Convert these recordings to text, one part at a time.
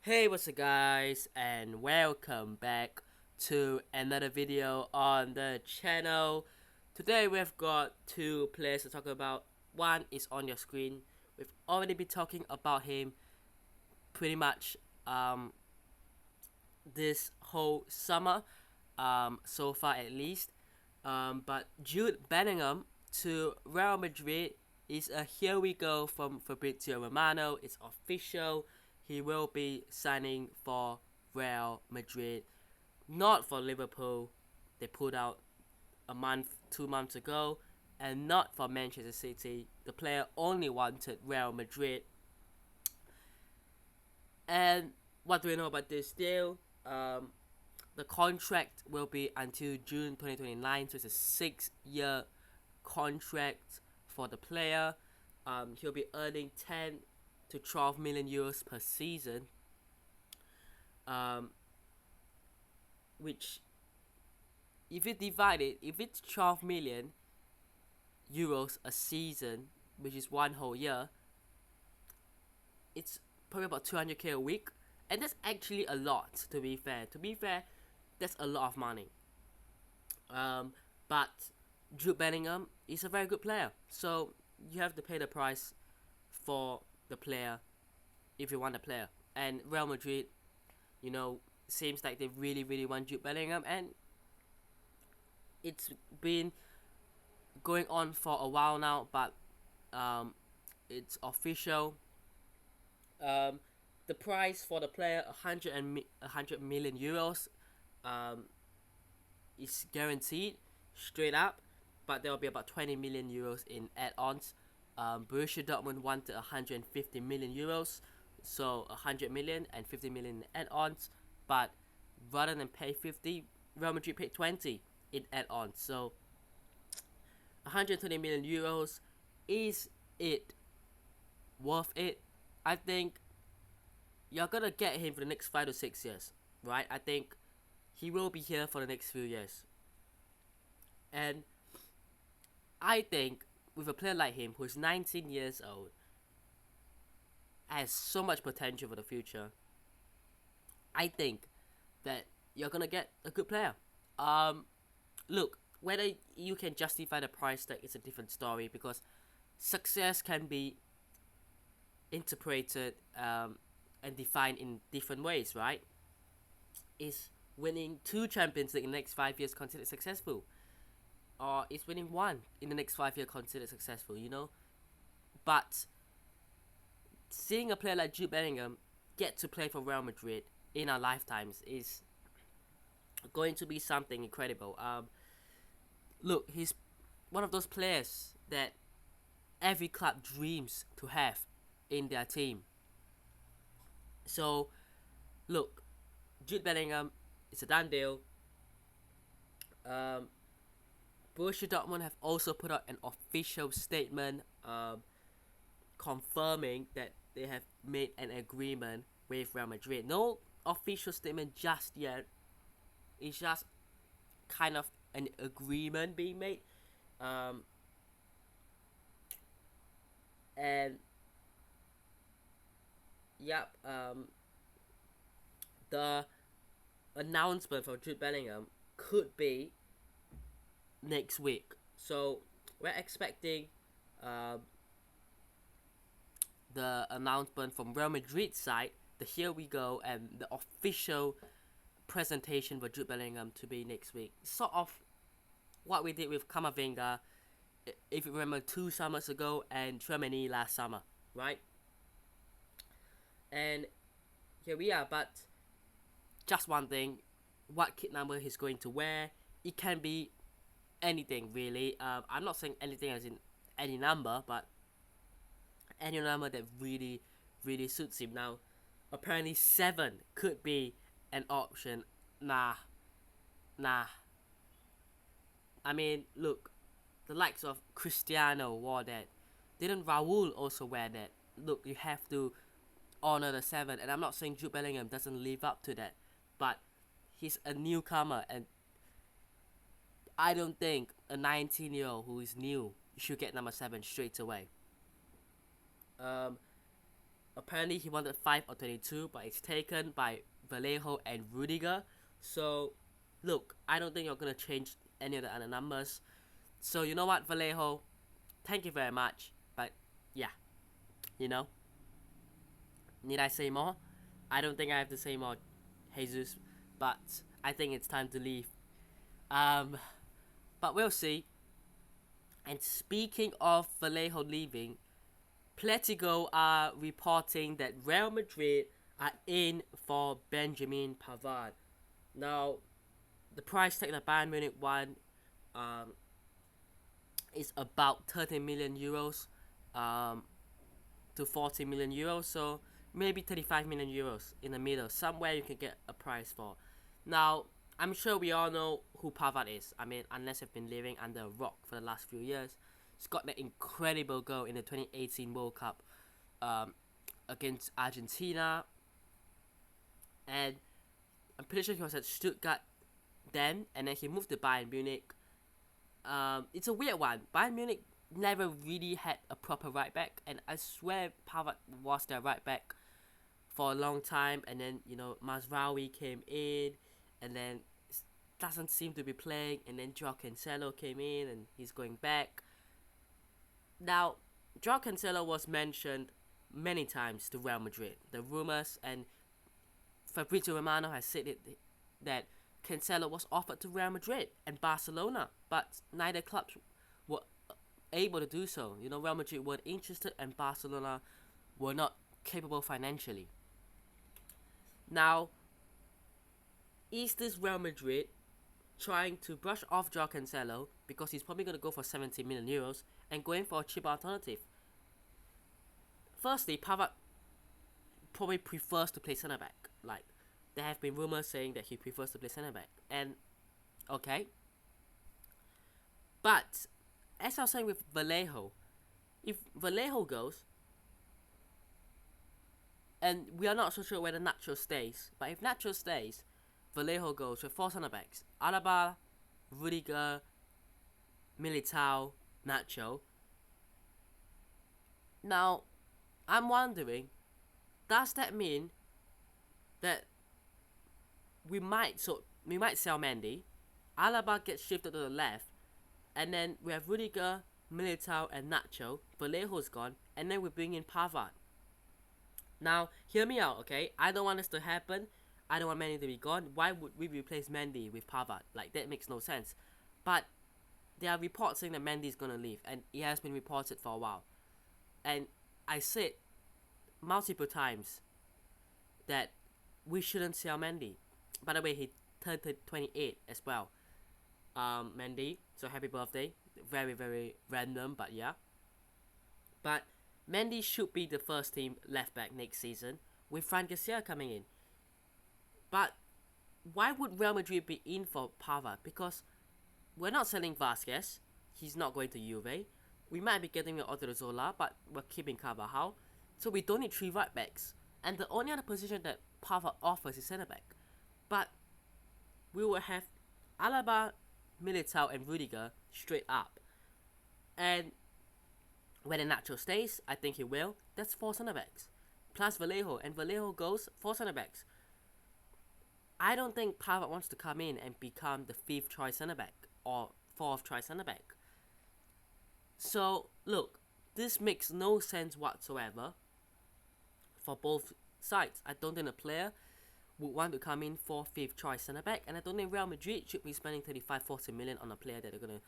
Hey, what's up guys, and welcome back to another video on the channel. Today we've got two players to talk about. One is on your screen. We've already been talking about him pretty much this whole summer, so far at least. But Jude Bellingham to Real Madrid is a here we go from Fabrizio Romano. It's official. He will be signing for Real Madrid, not for Liverpool. They pulled out a month, 2 months ago, and not for Manchester City. The player only wanted Real Madrid. And what do we know about this deal? The contract will be until June 2029, so it's a 6-year contract for the player. He'll be earning 10 to 12 million euros per season, which if it's 12 million euros a season, which is one whole year, it's probably about 200k a week, and that's actually a lot. To be fair, that's a lot of money. But Jude Bellingham is a very good player, so you have to pay the price for the player if you want the player. And Real Madrid, seems like they really want Jude Bellingham, and it's been going on for a while now, but it's official. The price for the player, 100 million euros, is guaranteed straight up, but there will be about 20 million euros in add-ons. Borussia Dortmund wanted 150 million euros, so 100 million and 50 million in add-ons, but rather than pay 50, Real Madrid paid 20 in add-ons. So 120 million euros, is it worth it? I think you're gonna get him for the next 5 to 6 years, right? I think he will be here for the next few years. And I think with a player like him, who's 19 years old, has so much potential for the future, I think that you're gonna get a good player. Look, whether you can justify the price tag is a different story, because success can be interpreted and defined in different ways, right? Is winning 2 Champions League in the next 5 years considered successful? Or is winning 1 in the next 5 years considered successful, But seeing a player like Jude Bellingham get to play for Real Madrid in our lifetimes is going to be something incredible. Look, he's one of those players that every club dreams to have in their team. So, look, Jude Bellingham, it's a done deal. Borussia Dortmund have also put out an official statement confirming that they have made an agreement with Real Madrid. No official statement just yet. It's just kind of an agreement being made. And yep, the announcement for Jude Bellingham could be next week. So we're expecting the announcement from Real Madrid side, the here we go, and the official presentation for Jude Bellingham to be next week. Sort of what we did with Camavinga, if you remember, 2 summers ago, and Tchouaméni last summer, right? And here we are. But just one thing, what kit number he's going to wear. It can be anything, really. I'm not saying anything as in any number, but any number that really suits him. Now, apparently 7 could be an option. Nah. I mean, look, the likes of Cristiano wore that. Didn't Raul also wear that? Look, you have to honor the 7, and I'm not saying Jude Bellingham doesn't live up to that, but he's a newcomer, and I don't think a 19-year-old who is new should get number 7 straight away. Apparently he wanted 5 or 22, but it's taken by Vallejo and Rudiger. So, look, I don't think you're going to change any of the other numbers. So, you know what, Vallejo? Thank you very much. But, yeah, you know. Need I say more? I don't think I have to say more, Jesus. But I think it's time to leave. But we'll see. And speaking of Vallejo leaving, Pletigo are reporting that Real Madrid are in for Benjamin Pavard. Now, the price tag that Bayern Munich won is about 30 million euros to 40 million euros. So maybe 35 million euros in the middle. Somewhere you can get a price for. Now, I'm sure we all know who Pavard is. I mean, unless you've been living under a rock for the last few years. He's got that incredible goal in the 2018 World Cup against Argentina. And I'm pretty sure he was at Stuttgart then. And then he moved to Bayern Munich. It's a weird one. Bayern Munich never really had a proper right back. And I swear Pavard was their right back for a long time. And then, you know, Mazraoui came in. And then doesn't seem to be playing. And then Joao Cancelo came in and he's going back. Now, Joao Cancelo was mentioned many times to Real Madrid. The rumors, and Fabrizio Romano has said it, that Cancelo was offered to Real Madrid and Barcelona, but neither clubs were able to do so. You know, Real Madrid weren't interested and Barcelona were not capable financially. Now, is this Real Madrid trying to brush off Joao Cancelo because he's probably going to go for 70 million euros and going for a cheap alternative? Firstly, Pavard probably prefers to play centre back. Like, there have been rumors saying that he prefers to play centre back, and okay. But as I was saying with Vallejo, if Vallejo goes, and we are not so sure whether Nacho stays, but if Nacho stays, Vallejo goes with 4 centre backs: Alaba, Rudiger, Militao, Nacho. Now, I'm wondering, does that mean that we might sell Mendy, Alaba gets shifted to the left, and then we have Rudiger, Militao, and Nacho. Vallejo's gone, and then we bring in Pavard. Now, hear me out, okay? I don't want this to happen. I don't want Mendy to be gone. Why would we replace Mendy with Pavard? Like, that makes no sense. But there are reports saying that Mendy is gonna leave, and it has been reported for a while. And I said multiple times that we shouldn't sell Mendy. By the way, he turned 28 as well. Mendy, so happy birthday. Very, very random, but yeah. But Mendy should be the first team left back next season with Fran Garcia coming in. But why would Real Madrid be in for Pavard? Because we're not selling Vasquez. He's not going to Juve. We might be getting Odriozola, but we're keeping Carvajal. So we don't need 3 right backs. And the only other position that Pavard offers is centre back. But we will have Alaba, Militao, and Rudiger straight up. And when Nacho stays, I think he will. That's 4 centre backs. Plus Vallejo. And Vallejo goes 4 centre backs. I don't think Pavard wants to come in and become the 5th choice centre back or 4th choice centre back. So, look, this makes no sense whatsoever for both sides. I don't think a player would want to come in for 5th choice centre back, and I don't think Real Madrid should be spending 35-40 million on a player that they're going to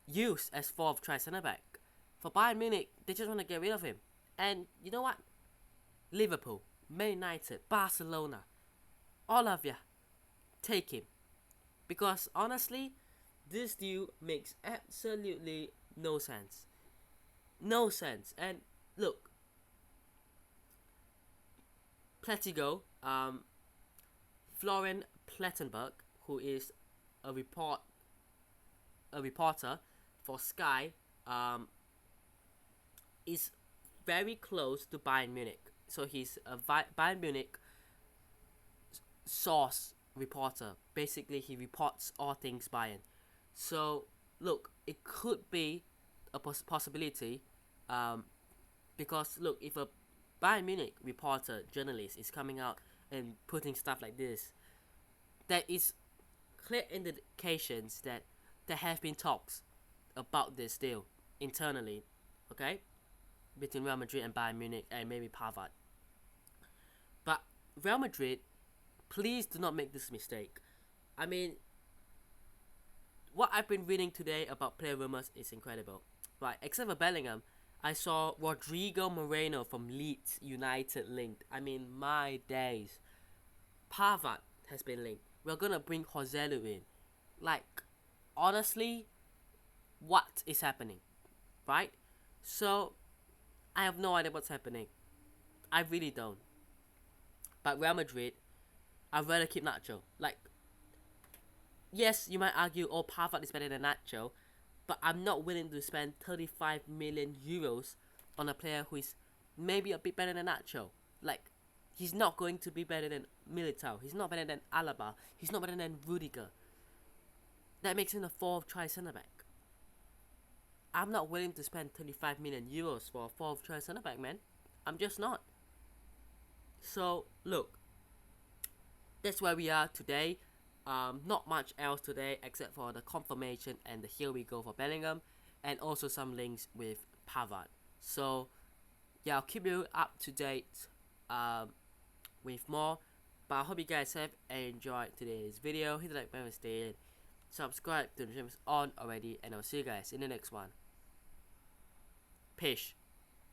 use as 4th choice centre back. For Bayern Munich, they just want to get rid of him. And you know what? Liverpool, Man United, Barcelona, all of you, take him. Because honestly, this deal makes absolutely no sense. No sense. And look, Pletigo, Florian Plettenberg, who is a reporter for Sky, is very close to Bayern Munich. So he's a Bayern Munich source reporter. Basically, he reports all things Bayern. So look, it could be a possibility, because look, if a Bayern Munich reporter, journalist is coming out and putting stuff like this, there is clear indications that there have been talks about this deal internally, okay, between Real Madrid and Bayern Munich and maybe Pavard. But Real Madrid, please do not make this mistake. I mean, what I've been reading today about player rumors is incredible. Right, except for Bellingham, I saw Rodrigo Moreno from Leeds United linked. I mean, my days. Pavard has been linked. We're gonna bring Joselu in. Like, honestly, what is happening? Right? So, I have no idea what's happening. I really don't. But Real Madrid, I'd rather keep Nacho. Like, yes, you might argue, oh, Pavard is better than Nacho, but I'm not willing to spend 35 million euros on a player who is maybe a bit better than Nacho. Like, he's not going to be better than Militao. He's not better than Alaba. He's not better than Rudiger. That makes him a fourth choice centre back. I'm not willing to spend 35 million euros for a fourth choice centre back, man. I'm just not. So, look, that's where we are today. Not much else today except for the confirmation and the here we go for Bellingham, and also some links with Pavard. So, yeah, I'll keep you up to date with more. But I hope you guys have enjoyed today's video. Hit the like button, stay in, subscribe to the channel on already, and I'll see you guys in the next one. Peace.